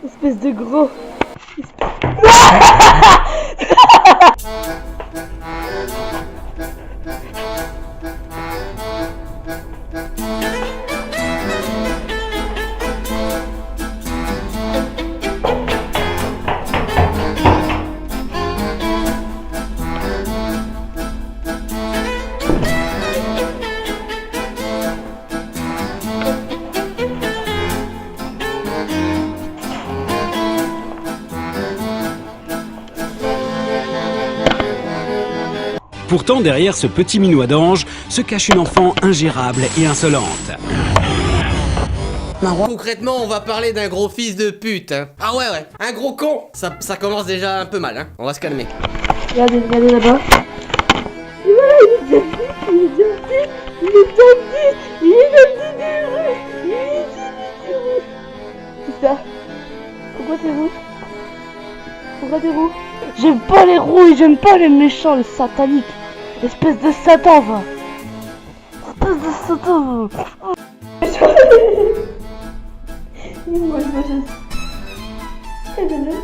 Espèce de gros. Pourtant, derrière ce petit minois d'ange se cache une enfant ingérable et insolente. Concrètement, on va parler d'un gros fils de pute, hein. Ah ouais, un gros con. Ça commence déjà un peu mal, hein. On va se calmer. Regardez là-bas. Et voilà, il est déjà C'est ça. Pourquoi t'es rouge? J'aime pas les rouilles, j'aime pas les méchants, les sataniques. Espèce de satan, va. Moi, je veux aide-le.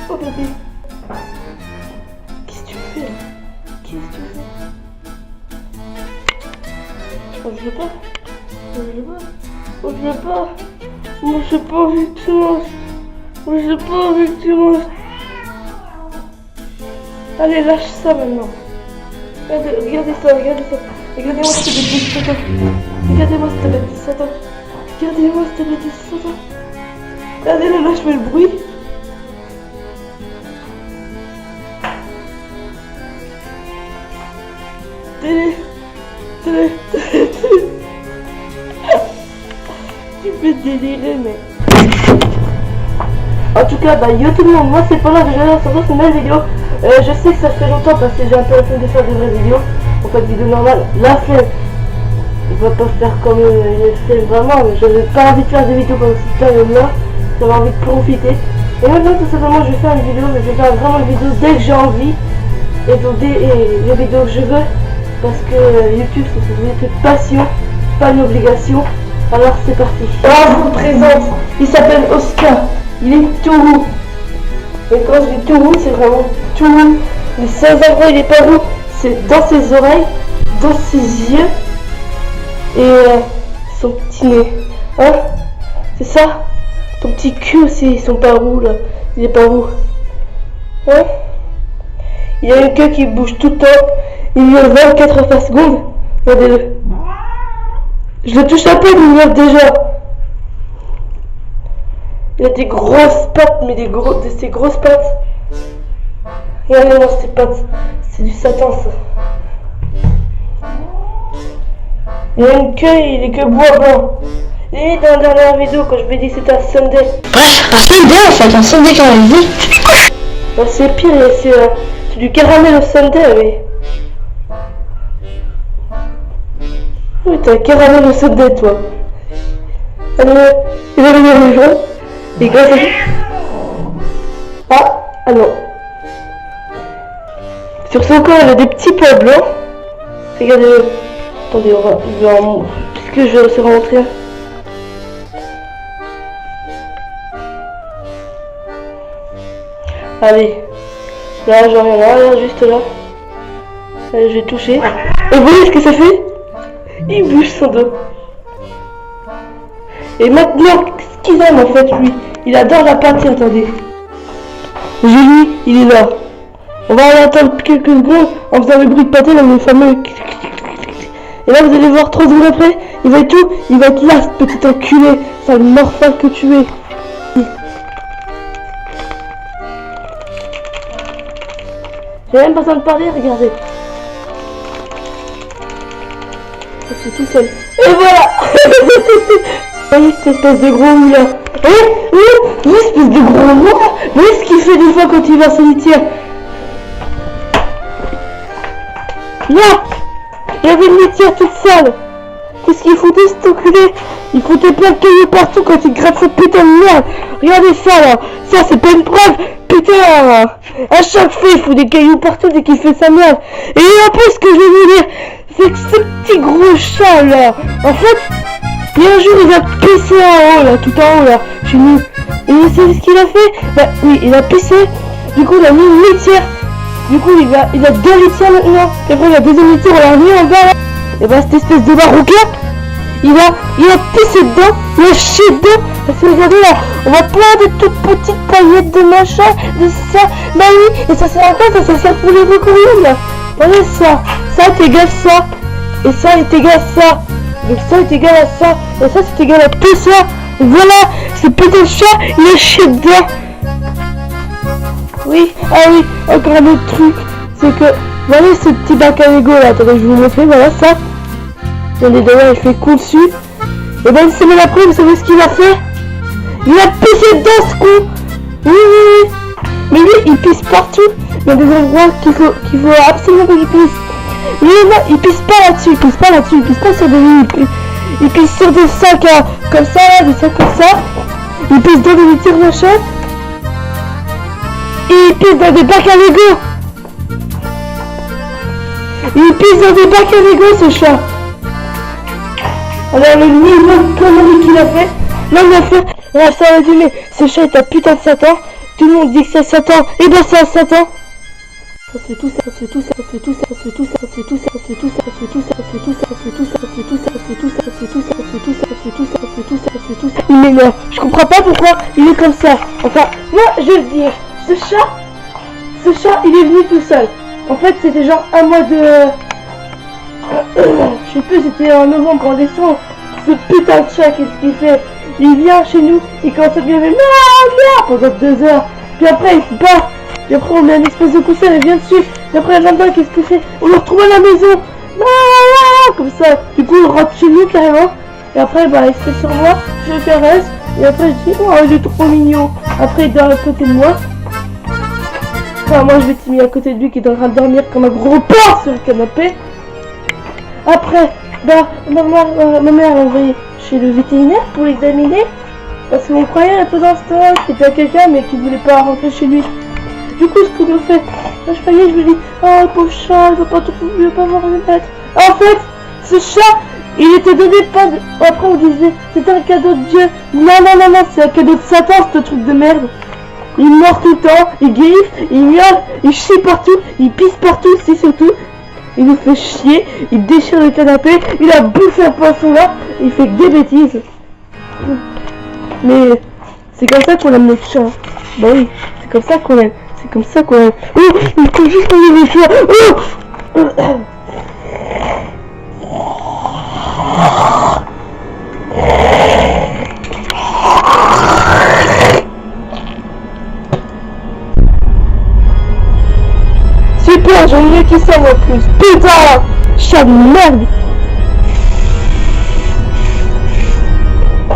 Oh, bébé. Qu'est-ce que tu fais là? Oh, je veux pas. Moi, j'ai pas envie que tu manges. Allez, lâche ça maintenant. Regardez ça. Regardez-moi cette bête de Satan. Regardez-le, lâche-moi le bruit. Télé. Tu peux délirer, mais... En tout cas, yo tout le monde, moi c'est Paula de Jardin Santos, c'est une nouvelle vidéo. Je sais que ça fait longtemps parce que j'ai un peu la flemme de faire de vraies vidéos. En fait, vidéo normale, la flemme. On va pas faire comme une flemme vraiment, mais j'avais pas envie de faire des vidéos pendant cette période-là. J'avais envie de profiter. Et maintenant, tout simplement, je vais faire une vidéo, mais je vais faire vraiment une vidéo dès que j'ai envie. Et donc, les vidéos que je veux. Parce que YouTube, c'est une passion, pas une obligation. Alors, c'est parti. Alors, je vous le présente. Il s'appelle Oscar. Il est tout roux. Et quand je dis tout roux, c'est vraiment tout roux. Les seuls endroits où il est pas roux, c'est dans ses oreilles, dans ses yeux et son petit nez. Hein? C'est ça? Ton petit cul aussi, ils sont pas roux là. Il est pas roux. Hein? Il a une queue qui bouge tout le temps. Il miaule 24 par seconde. Regardez-le. Je le touche un peu, il miaule déjà. Il a des grosses pattes, mais de ces grosses pattes. Regardez-moi ces pattes. C'est du Satan, ça. Il a une queue, il est que bois blanc. Et dans la dernière vidéo, quand je lui ai dit que c'était un Sunday. Bref, un Sunday en fait, un Sunday dans la vie. Bah, c'est pire, c'est du caramel au Sunday, oui. Oui, t'as un caramel au Sunday, toi. Allez, il va venir les gens. Et grâce à... Ah non. Sur son corps, il a des petits poils blancs. Regardez-le. Attendez, je vais en... Puisque je sais rentrer. Allez. Là, j'en ai là, juste là. Allez, je vais toucher. Et vous voyez ce que ça fait? Il bouge son dos. Et maintenant, ce qu'il aime en fait, lui, il adore la partie, attendez. Julie, il est là. On va aller attendre quelques secondes en faisant le bruit de pâté, là, le fameux... Et là, vous allez voir 3 secondes après, il va être là, ce petit enculé, sale morphale que tu es. J'ai même pas besoin de parler, regardez. Je suis tout seul. Et voilà. Vous voyez cette espèce de gros roux là. Espèce de gros roux. Vous voyez ce qu'il fait des fois quand il va en solitaire. Là, il y avait une litière toute sale. Qu'est-ce qu'il foutait cet enculé? Il foutait plein de cailloux partout quand il gratte cette putain de merde. Regardez ça là. Ça c'est pas une preuve. Putain. À chaque fois il fout des cailloux partout dès qu'il fait sa merde. Et en plus ce que je veux vous dire, c'est que ce petit gros chat là, en fait, Et un jour, il a pissé en haut, là, tout en haut, là, chez nous. Et vous savez ce qu'il a fait? Bah oui, il a pissé. Du coup, il a mis une litière. Du coup, il a 2 litières maintenant. Et après, il a 2 litières, on l'a remis en bas, là. Et bah, cette espèce de marocain, il a pissé dedans, il a chié dedans. Parce que regardez là, on voit plein de toutes petites paillettes de machin, de ça. Bah oui, et ça sert à quoi? Ça sert pour les recouvrir là. Voilà ça, ça est égal à ça. Et ça est égal à ça. Donc ça est égal à ça. Et ça c'est égal à tout ça. Et voilà, ce putain de chat, il a chié dedans. Oui, ah oui, encore un autre truc. C'est que, voilà ce petit bac à Lego là. Attendez, je vais vous montrer, voilà ça. On est d'ailleurs, il fait cool dessus. Et ben une semaine après, vous savez ce qu'il a fait? Il a pissé dedans ce con. Oui, oui, oui. Mais lui, il pisse partout. Il y a des endroits qu'il faut absolument pas qu'il pisse. Lui, non, il pisse pas là-dessus, il pisse pas là-dessus, il pisse pas sur des lits. Il pisse sur des sacs comme ça, là, des sacs comme ça. Il pisse dans des litières machin. Et il pisse dans des bacs à Lego. Il pisse dans des bacs à Lego, ce chat. Alors le minimum connerie qu'il a fait, non il a fait, là ça a dit mais ce chat est un putain de Satan, tout le monde dit que c'est Satan, et ben c'est un Satan. Ça c'est tout ça, c'est tout ça, c'est tout ça, c'est tout ça, c'est tout ça, c'est tout ça, c'est tout ça, c'est tout ça, c'est tout ça, c'est tout ça, c'est tout ça, c'est tout ça, c'est tout ça, c'est tout ça, c'est tout ça, c'est tout ça. Il m'énerve, je comprends pas pourquoi il est comme ça. Enfin, moi je vais le dire, ce chat il est venu tout seul. En fait c'était genre un mois de... je sais plus, c'était en novembre, en décembre. Ce putain de chat, qu'est-ce qu'il fait? Il vient chez nous, il commence à gueuler pendant 2 heures. Puis après il se bat. Puis après on met une espèce de coussin, il vient dessus. Puis après le lendemain, qu'est-ce qu'il fait? On le retrouve à la maison. Comme ça. Du coup il rentre chez nous carrément. Et après bah il se fait sur moi, je le caresse. Et après je dis oh il est trop mignon. Après il dort à côté de moi. Enfin moi je vais te mis à côté de lui qui est en train de dormir comme un gros porc sur le canapé. Après, bah, ma mère l'a envoyé chez le vétérinaire pour l'examiner. Parce qu'on croyait un peu dans ce temps, c'était à quelqu'un mais qui voulait pas rentrer chez lui. Du coup, ce qu'on nous fait, je voyais, je me dis, oh pauvre chat, il veut pas voir une tête. En fait, ce chat, il était donné pas de... Après on disait, c'était un cadeau de Dieu. Non, c'est un cadeau de Satan, ce truc de merde. Il mord tout le temps, il griffe, il miaule, il chie partout, il pisse partout, c'est surtout. Il nous fait chier, il déchire le canapé, il a bouffé un poisson là, il fait que des bêtises. Mais c'est comme ça qu'on aime notre chat. Bah oui, c'est comme ça qu'on aime. C'est comme ça qu'on aime. Oh, il faut juste qu'on les chat. Oh super, j'en ai mieux qui ça en plus. Putain, chat de merde.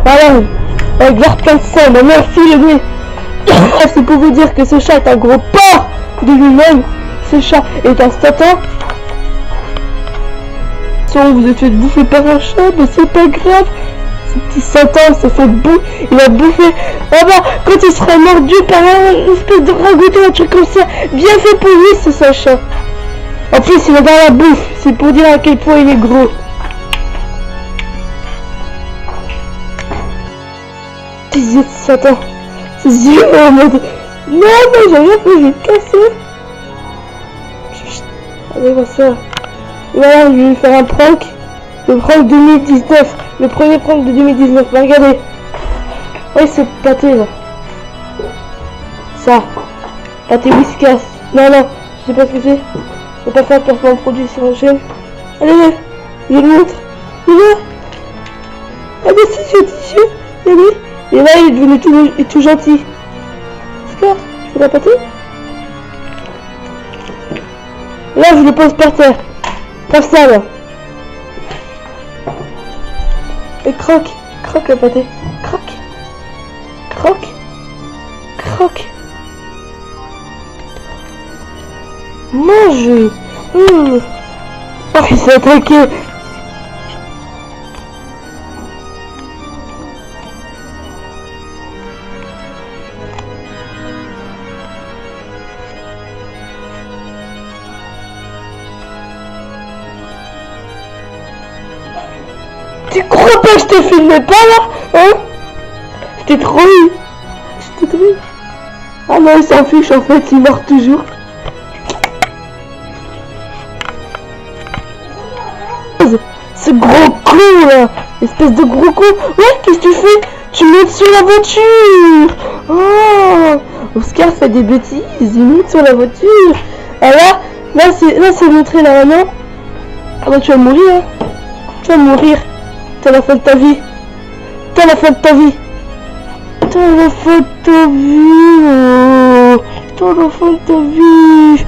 Voilà, avec l'air plein de sang, ma mère file. C'est pour vous dire que ce chat est un gros porc de lui-même. Ce chat est un Satan. Si vous êtes fait bouffer par un chat, mais c'est pas grave. Ce petit Satan s'est fait bouffer. Il a bouffé. Ah bah, quand il sera mordu par un espèce de ragoût, un truc comme ça, bien fait pour lui, ce chat. En plus, il est dans la bouffe. C'est pour dire à quel point il est gros. Ses yeux de Satan. Ses yeux en mode... Non, mais j'ai rien fait, je vais te casser. Chut. Allez, ma soeur. Voilà, je vais lui faire un prank. Le prank 2019. Le premier prank de 2019. Regardez. Ouais, c'est pâté là. Ça. Pâté Whiskas. Non, je sais pas ce que c'est. Faut pas faire placement de produit sur une chaîne. Allez, je le montre. Il est là. Ah, mais si, je dis, regardez. Et là, il est devenu tout gentil. C'est quoi? C'est la pâté? Là, je le pose par terre. Comme ça, là. Et croque la pâté. Croque. Mange. Oh, il s'est attaqué. Tu crois crois pas que je te filmais pas là, hein? J'étais trop eu. J'étais trop eu. Ah non, il s'en fiche en fait, il meurt toujours. Ce gros con là, espèce de gros con. Ouais, qu'est-ce que tu fais? Tu montes sur la voiture. Oh, Oscar fait des bêtises, il monte sur la voiture. Ah là c'est montré là, non? Ah bah tu vas mourir, hein. Tu vas mourir. T'as la fin de ta vie. T'as la fin de ta vie. T'as la fin de ta vie. Oh. T'as la fin de ta vie.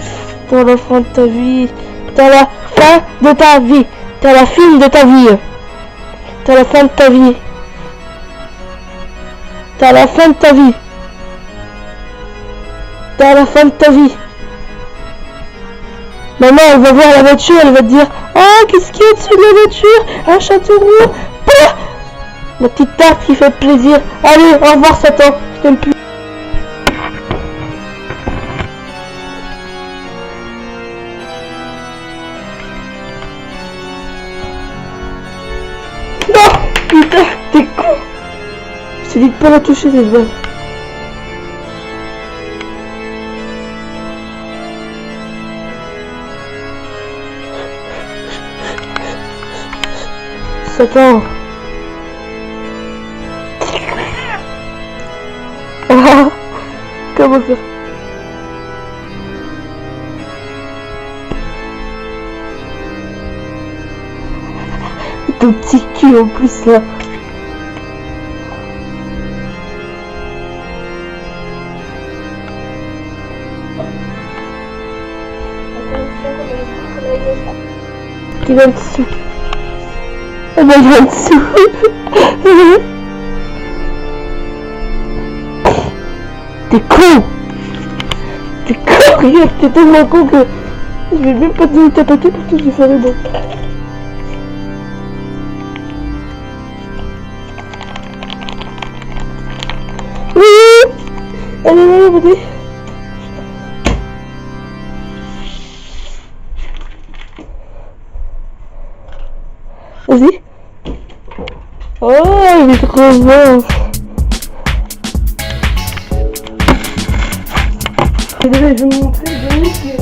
T'as la fin de ta vie. T'as la fin de ta vie. T'as la fin de ta vie. T'as la fin de ta vie. T'as la fin de ta vie. T'as la fin de ta vie. Maman, elle va voir la voiture, elle va te dire: oh, qu'est-ce qu'il y a dessus de la voiture? Un château roux. Pah, la petite tarte qui fait plaisir. Allez, au revoir Satan, je t'aime plus. Non, putain, t'es con. Je t'ai dit de pas la toucher cette balle. Satan. Ah, comment faire? Ton petit cul en plus là. Qui va en dessous? Ah bah il va en dessous. T'es con. T'es con, regarde, t'es tellement con que je vais même pas te taper parce que je vais faire le bon. Oui. Allez, vas-y. Vas-y. Oh, il est trop bon. Je vais vous montrer le jeu qui est...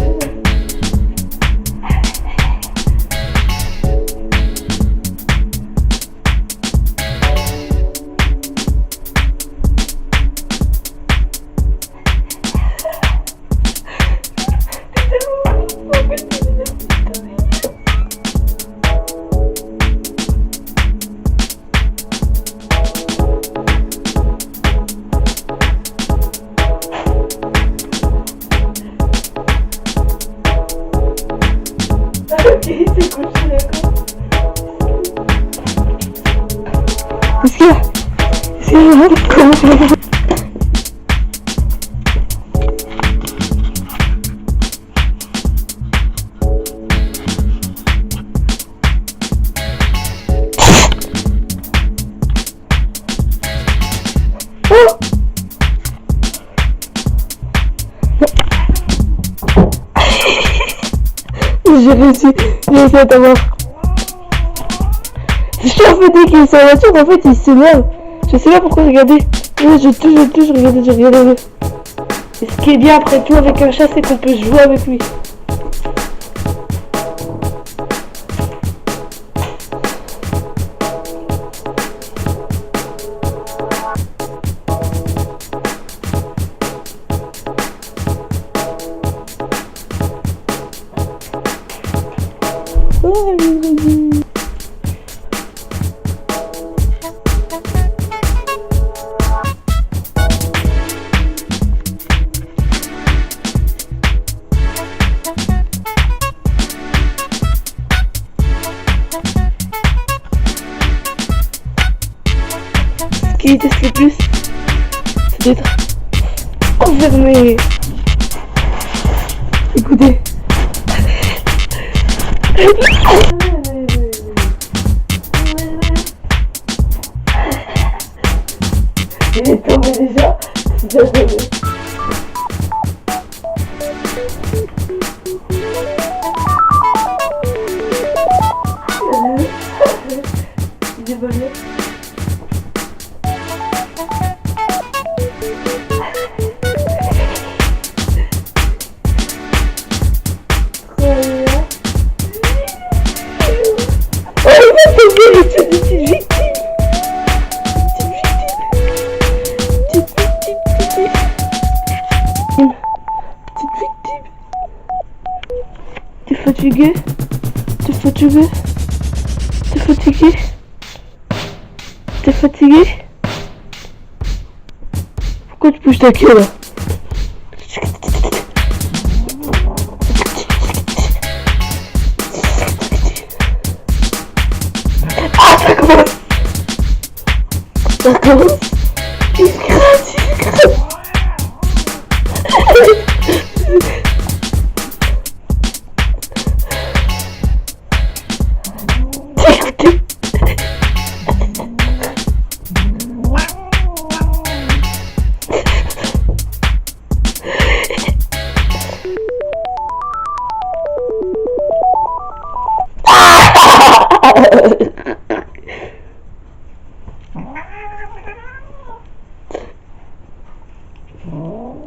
Ok, c'est cool, je suis d'accord. Est-ce qu'il y a... Est-ce qu'il y a... J'ai réussi à t'avoir. Je suis en fait dès qu'il est sur la voiture, en fait il s'énerve. Je sais pas pourquoi, regardez. Je touche, regardez. Et ce qui est bien après tout avec un chat, c'est qu'on peut jouer avec lui. Oh, ce qui déteste le plus, c'est d'être enfermé. Écoutez. Il est tombé déjà. Il est volé. fatigué? T'es fatigué? T'es fatigué? T'es fatigué? Pourquoi tu bouges ta queue là? Ah, ça commence! Ça commence! Il se gratte, il se gratte! Écoutez!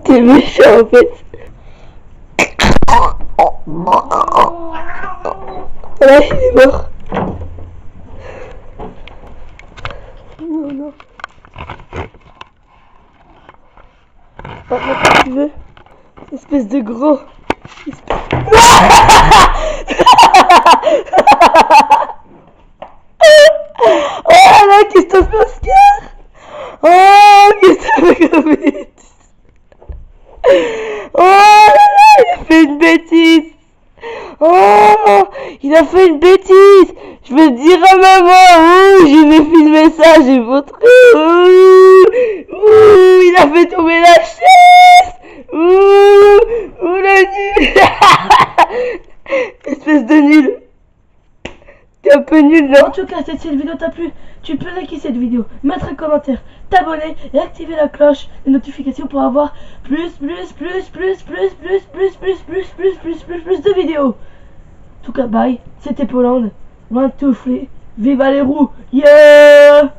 T'es méchant en fait. Là il est mort. Non, non. Maintenant que tu veux. Espèce de gros. Oh là, qu'est-ce que t'as fait, Oscar? Oh, qu'est-ce que t'as fait comme bêtise? Oh là là, il a fait une bêtise. Oh, il a fait une bêtise. Je vais le dire à maman. Je vais filmer ça, j'ai montré. Il a fait tomber la chaise. Le nul. Espèce de nul. T'es un peu nul, non? En tout cas, si cette vidéo t'a plu, tu peux liker cette vidéo, mettre un commentaire, t'abonner et activer la cloche de notification pour avoir plus de vidéos. En tout cas, bye, c'était Poland, loin de tout viva les roues, yeah!